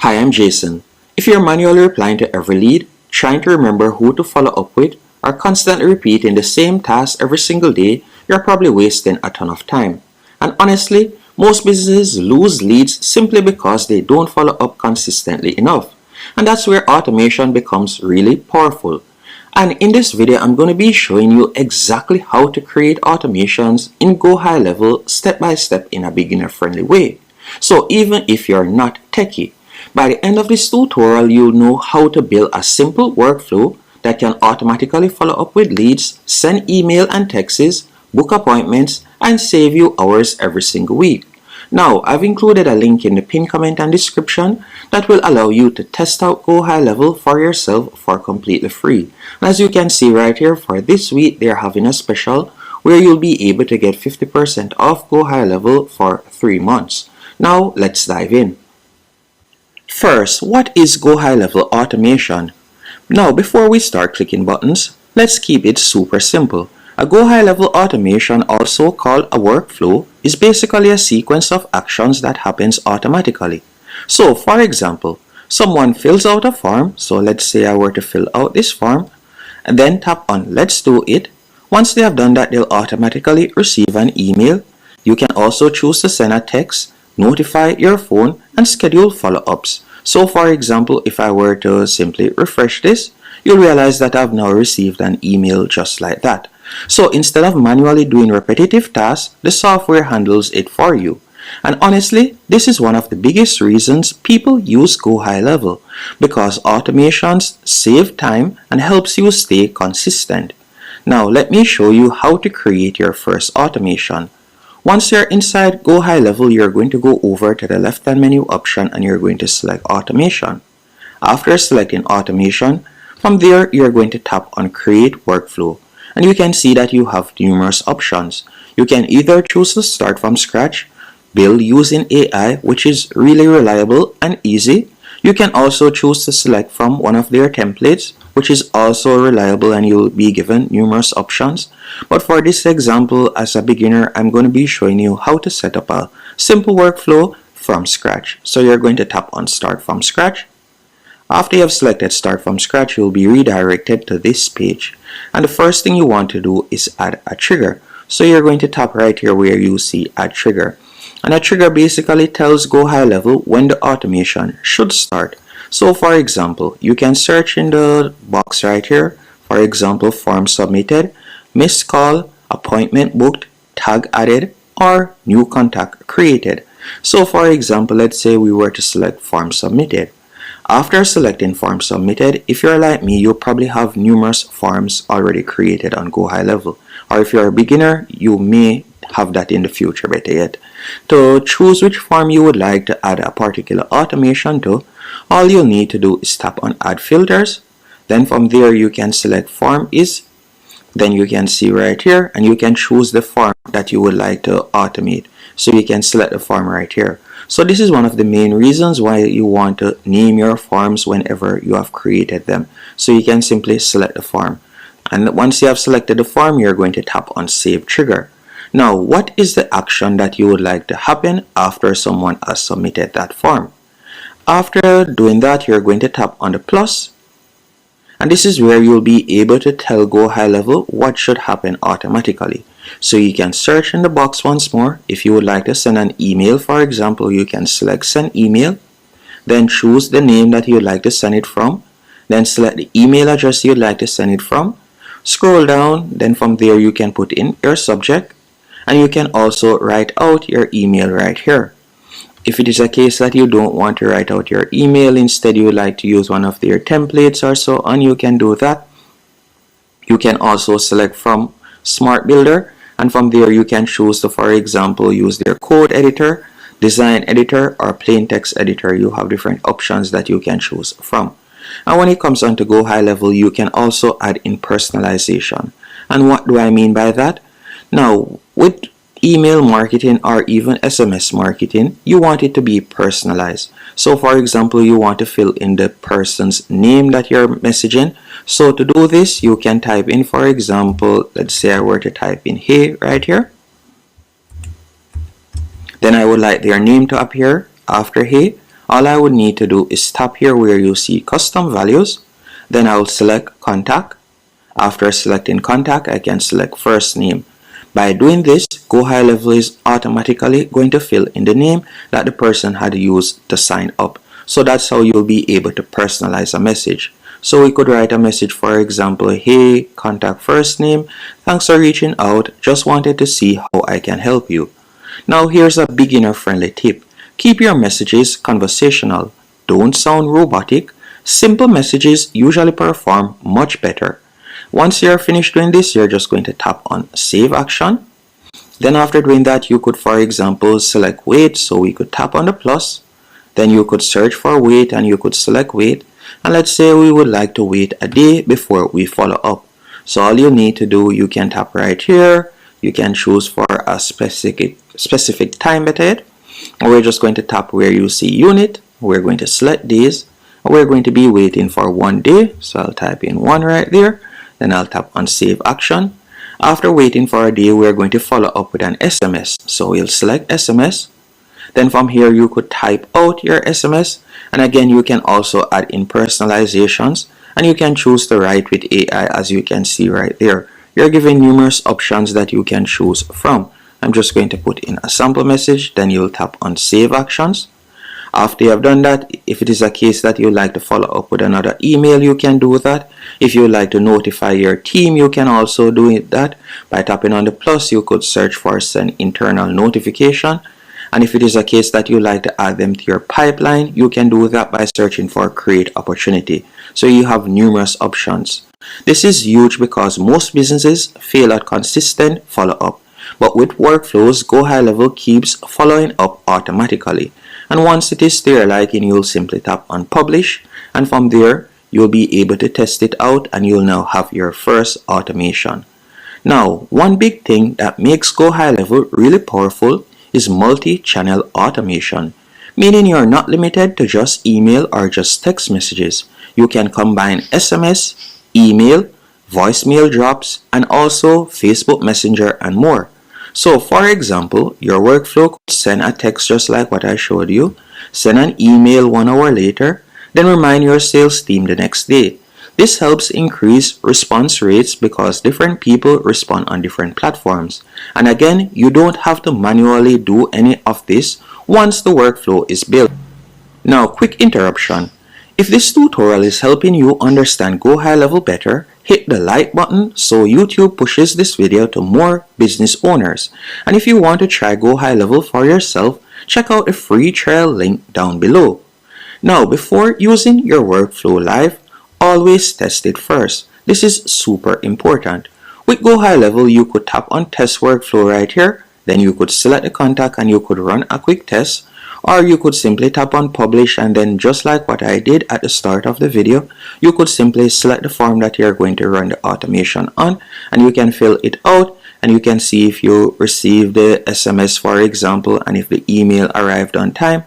Hi, I'm Jason. If you're manually replying to every lead, trying to remember who to follow up with, or constantly repeating the same task every single day, you're probably wasting a ton of time. And honestly, most businesses lose leads simply because they don't follow up consistently enough. And that's where automation becomes really powerful. And in this video, I'm going to be showing you exactly how to create automations in GoHighLevel step by step in a beginner-friendly way. So even if you're not techie, by the end of this tutorial, you'll know how to build a simple workflow that can automatically follow up with leads, send email and texts, book appointments, and save you hours every single week. Now, I've included a link in the pinned comment and description that will allow you to test out GoHighLevel for yourself for completely free. And as you can see right here, for this week, they're having a special where you'll be able to get 50% off GoHighLevel for 3 months. Now, let's dive in. First, what is GoHighLevel automation? Now, before we start clicking buttons, let's keep it super simple. A GoHighLevel automation, also called a workflow, is basically a sequence of actions that happens automatically. So, for example, someone fills out a form. So let's say I were to fill out this form and then tap on Let's Do It. Once they have done that, they'll automatically receive an email. You can also choose to send a text, notify your phone, and schedule follow-ups. So for example, if I were to simply refresh this, you'll realize that I've now received an email just like that. So instead of manually doing repetitive tasks, the software handles it for you. And honestly, this is one of the biggest reasons people use GoHighLevel, because automations save time and helps you stay consistent. Now let me show you how to create your first automation. Once you're inside GoHighLevel, you're going to go over to the left-hand menu option and you're going to select Automation. After selecting Automation, from there you're going to tap on Create Workflow. And you can see that you have numerous options. You can either choose to start from scratch, build using AI, which is really reliable and easy. You can also choose to select from one of their templates, which is also reliable, and you'll be given numerous options. But for this example, as a beginner, I'm going to be showing you how to set up a simple workflow from scratch. So you're going to tap on Start from Scratch. After you have selected Start from Scratch, you'll be redirected to this page. And the first thing you want to do is add a trigger. So you're going to tap right here where you see Add Trigger. And a trigger basically tells GoHighLevel when the automation should start. So for example, you can search in the box right here, for example, form submitted, missed call, appointment booked, tag added, or new contact created. So for example, let's say we were to select form submitted. After selecting form submitted, if you're like me, you'll probably have numerous forms already created on GoHighLevel. Or if you're a beginner, you may have that in the future, better yet. To choose which form you would like to add a particular automation to, all you'll need to do is tap on Add Filters. Then from there you can select Form Is. Then you can see right here, and you can choose the form that you would like to automate. So you can select the form right here. So this is one of the main reasons why you want to name your forms whenever you have created them. So you can simply select the form. And once you have selected the form, you're going to tap on Save Trigger. Now, what is the action that you would like to happen after someone has submitted that form? After doing that, you're going to tap on the plus. And this is where you'll be able to tell GoHighLevel what should happen automatically. So you can search in the box once more. If you would like to send an email, for example, you can select Send Email. Then choose the name that you'd like to send it from. Then select the email address you'd like to send it from. Scroll down. Then from there you can put in your subject. And you can also write out your email right here. If it is a case that you don't want to write out your email, instead you would like to use one of their templates or so on, you can do that. You can also select from Smart Builder, and from there you can choose to, for example, use their code editor, design editor, or plain text editor. You have different options that you can choose from. And when it comes on to GoHighLevel, you can also add in personalization. And what do I mean by that? Now, with email marketing or even SMS marketing, you want it to be personalized. So for example, you want to fill in the person's name that you're messaging. So to do this, you can type in, for example, let's say I were to type in Hey right here. Then I would like their name to appear after Hey. all I would need to do is tap here where you see custom values. Then I will select contact. After selecting contact, I can select first name. By doing this, GoHighLevel is automatically going to fill in the name that the person had used to sign up. So that's how you'll be able to personalize a message. So we could write a message, for example, hey, contact first name, thanks for reaching out, just wanted to see how I can help you. Now here's a beginner friendly tip. Keep your messages conversational. Don't sound robotic. Simple messages usually perform much better. Once you're finished doing this, you're just going to tap on save action. Then after doing that, you could, for example, select wait. So we could tap on the plus. Then you could search for wait and you could select wait. And let's say we would like to wait a day before we follow up. So all you need to do, you can tap right here. You can choose for a specific time method. And we're just going to tap where you see unit. We're going to select days. And we're going to be waiting for 1 day. So I'll type in 1 right there. Then I'll tap on save action. After waiting for a day, we're going to follow up with an SMS. So we'll select SMS. Then from here, you could type out your SMS. And again, you can also add in personalizations. And you can choose to write with AI, as you can see right there. You're given numerous options that you can choose from. I'm just going to put in a sample message. Then you'll tap on save actions. After you have done that, if it is a case that you like to follow up with another email, you can do that. If you would like to notify your team, you can also do that. By tapping on the plus, you could search for send internal notification. And if it is a case that you like to add them to your pipeline, you can do that by searching for create opportunity. So you have numerous options. This is huge because most businesses fail at consistent follow-up. But with workflows, GoHighLevel keeps following up automatically. And once it is to your liking, you'll simply tap on publish. And from there, you'll be able to test it out and you'll now have your first automation. Now, one big thing that makes GoHighLevel really powerful is multi-channel automation, meaning you're not limited to just email or just text messages. You can combine SMS, email, voicemail drops, and also Facebook Messenger and more. So for example, your workflow could send a text just like what I showed you, send an email 1 hour later, then remind your sales team the next day. This helps increase response rates because different people respond on different platforms. And again, you don't have to manually do any of this once the workflow is built. Now, quick interruption. If this tutorial is helping you understand GoHighLevel better, hit the like button so YouTube pushes this video to more business owners. And if you want to try GoHighLevel for yourself, check out the free trial link down below. Now, before using your workflow live, always test it first. This is super important. With GoHighLevel, you could tap on test workflow right here. Then you could select the contact and you could run a quick test. Or you could simply tap on publish and then just like what I did at the start of the video, you could simply select the form that you're going to run the automation on and you can fill it out and you can see if you received the SMS, for example, and if the email arrived on time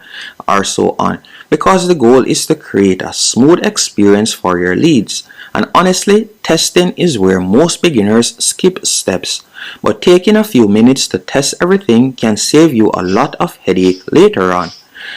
or so on. Because the goal is to create a smooth experience for your leads. And honestly, testing is where most beginners skip steps. But taking a few minutes to test everything can save you a lot of headache later on.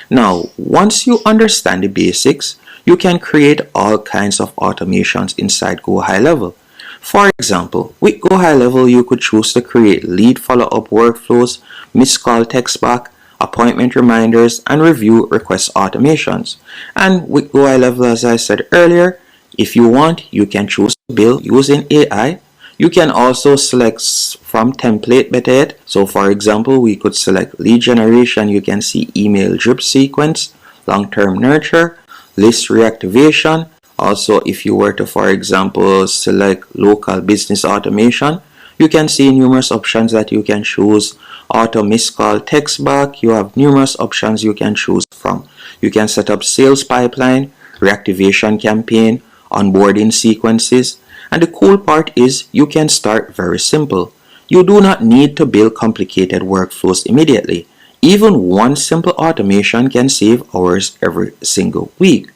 Now, once you understand the basics, you can create all kinds of automations inside GoHighLevel. For example, with GoHighLevel, you could choose to create lead follow-up workflows, missed call text back, appointment reminders, and review request automations. And with GoHighLevel, as I said earlier, if you want, you can choose to build using AI. You can also select from template method. So for example, we could select lead generation. You can see email drip sequence, long-term nurture, list reactivation. Also, if you were to, for example, select local business automation, you can see numerous options that you can choose. Auto missed call text back. You have numerous options you can choose from. You can set up sales pipeline, reactivation campaign, onboarding sequences. And the cool part is you can start very simple. You do not need to build complicated workflows immediately. Even one simple automation can save hours every single week.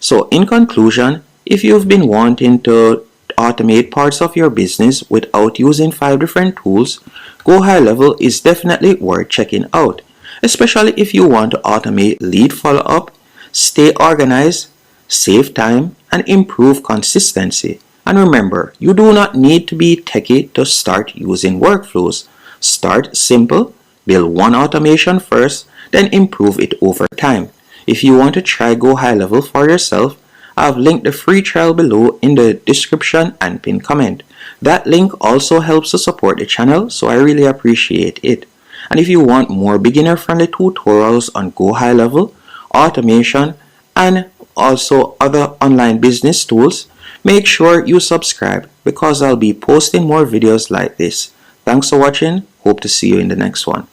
So in conclusion, if you've been wanting to automate parts of your business without using 5 different tools, GoHighLevel is definitely worth checking out. Especially if you want to automate lead follow-up, Stay organized, save time, and improve consistency. And remember, you do not need to be techy to start using workflows. Start simple, build one automation first, then improve it over time. If you want to try GoHighLevel for yourself, I've linked the free trial below in the description and pinned comment. That link also helps to support the channel, so I really appreciate it. And if you want more beginner-friendly tutorials on GoHighLevel, automation, and also other online business tools, make sure you subscribe because I'll be posting more videos like this. Thanks for watching. Hope to see you in the next one.